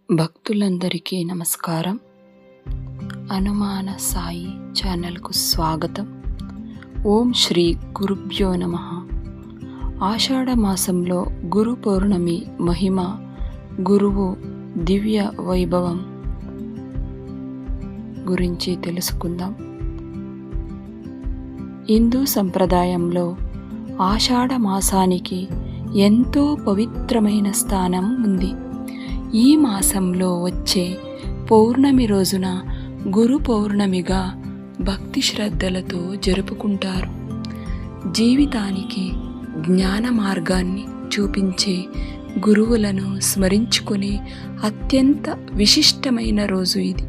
భక్తులందరికీ నమస్కారం. అనుమాన సాయి ఛానల్కు స్వాగతం. ఓం శ్రీ గురుభ్యో నమః. ఆషాఢ మాసంలో గురు పౌర్ణమి మహిమ, గురువు దివ్య వైభవం గురించి తెలుసుకుందాం. హిందూ సంప్రదాయంలో ఆషాఢ మాసానికి ఎంతో పవిత్రమైన స్థానం ఉంది. ఈ మాసంలో వచ్చే పౌర్ణమి రోజున గురు పౌర్ణమిగా భక్తి శ్రద్ధలతో జరుపుకుంటారు. జీవితానికి జ్ఞాన మార్గాన్ని చూపించే గురువులను స్మరించుకునే అత్యంత విశిష్టమైన రోజు ఇది.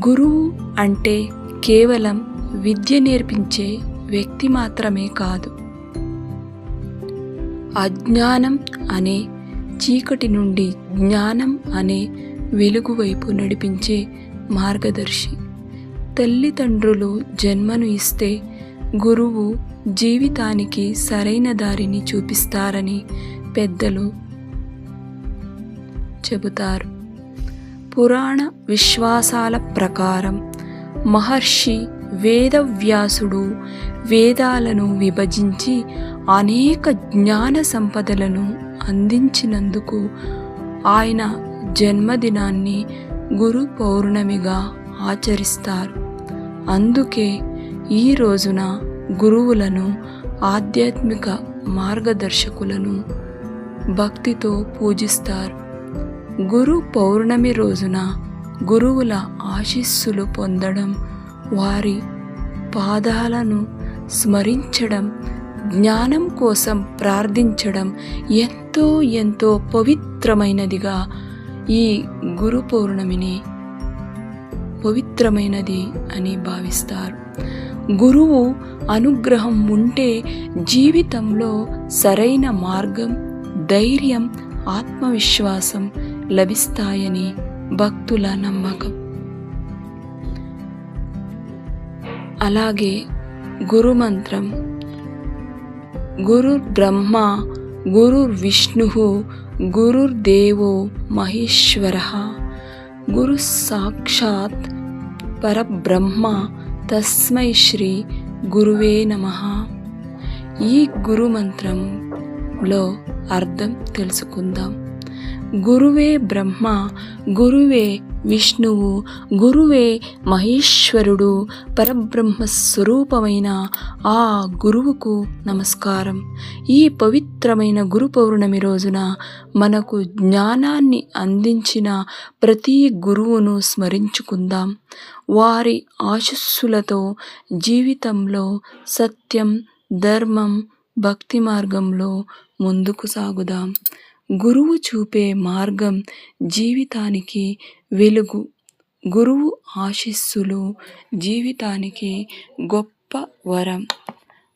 గురువు అంటే కేవలం విద్య నేర్పించే వ్యక్తి మాత్రమే కాదు, అజ్ఞానం అనే చీకటి నుండి జ్ఞానం అనే వెలుగు వైపు నడిపించే మార్గదర్శి. తల్లిదండ్రులు జన్మను ఇస్తే గురువు జీవితానికి సరైన దారిని చూపిస్తారని పెద్దలు చెబుతారు. పురాణ విశ్వాసాల ప్రకారం మహర్షి వేదవ్యాసుడు వేదాలను విభజించి అనేక జ్ఞాన సంపదలను అందించినందుకు ఆయన జన్మదినాన్ని గురు పౌర్ణమిగా ఆచరిస్తారు. అందుకే ఈ రోజున గురువులను, ఆధ్యాత్మిక మార్గదర్శకులను భక్తితో పూజిస్తారు. గురు పౌర్ణమి రోజున గురువుల ఆశీస్సులు పొందడం, వారి పాదాలను స్మరించడం, జ్ఞానం కోసం ప్రార్థించడం ఎంతో ఎంతో పవిత్రమైనదిగా ఈ గురు పౌర్ణమిని పవిత్రమైనది అని భావిస్తారు. గురువు అనుగ్రహం ఉంటే జీవితంలో సరైన మార్గం, ధైర్యం, ఆత్మవిశ్వాసం లభిస్తాయని భక్తుల నమ్మకం. అలాగే గురు మంత్రం గురు బ్రహ్మ గురు విష్ణు గురుర్దేవో మహేశ్వరః గురు సాక్షాత్ పరబ్రహ్మ తస్మై శ్రీ గురువే నమః. ఈ గురు మంత్రంలో అర్థం తెలుసుకుందాం. గురువే బ్రహ్మ, గురువే విష్ణువు, గురువే మహేశ్వరుడు, పరబ్రహ్మ స్వరూపమైన ఆ గురువుకు నమస్కారం. ఈ పవిత్రమైన గురు పౌర్ణమి రోజున మనకు జ్ఞానాన్ని అందించిన ప్రతి గురువును స్మరించుకుందాం. వారి ఆశీస్సులతో జీవితంలో సత్యం, ధర్మం, భక్తి మార్గంలో ముందుకు సాగుదాం. గురువు చూపే మార్గం జీవితానికి వెలుగు. గురువు ఆశీస్సులు జీవితానికి గొప్ప వరం.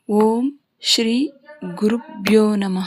ఓం శ్రీ గురుభ్యో నమః.